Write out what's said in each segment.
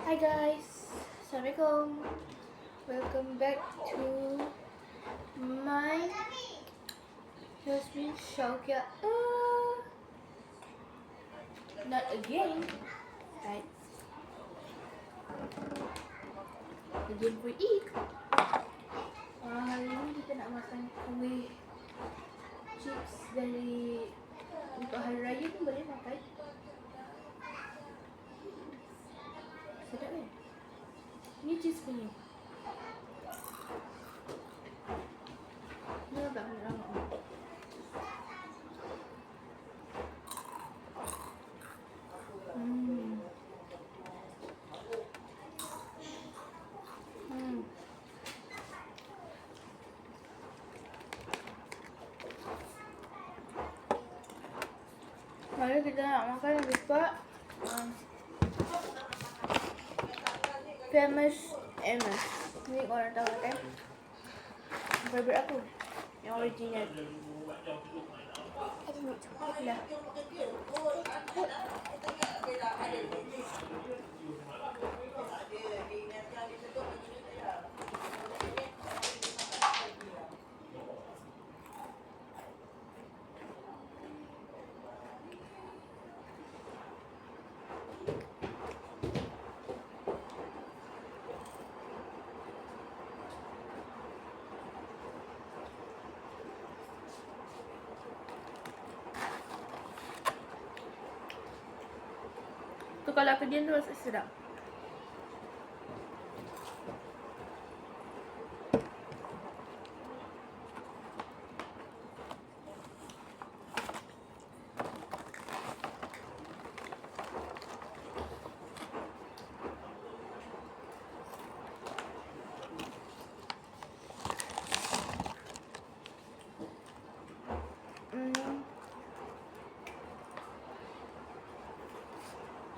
Hi guys, Assalamualaikum. Welcome back to my Yasmine Shaukia. Not again, right? Again for eat. Hari ini kita nak makan kuih chips dari untuk hari raya pun boleh makan. Sedap kan? Ni cheese punya. Ni agak merah. Mari kita nak makan yang lupa famous Amos. Ni orang tahu kan? Favorite aku yang original. Lah. Tu kalau aku diam tu rasa sedap.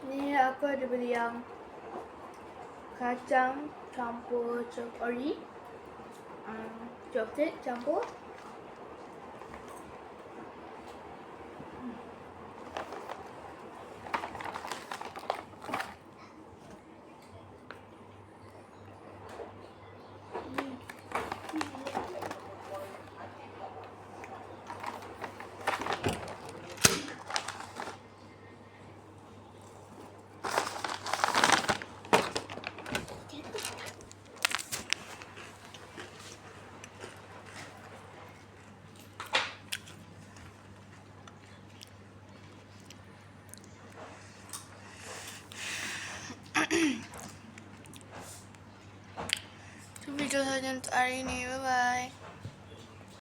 Ni aku ada beli yang kacang campur ori, chocolate campur. Itu video saja untuk hari ini. Bye bye.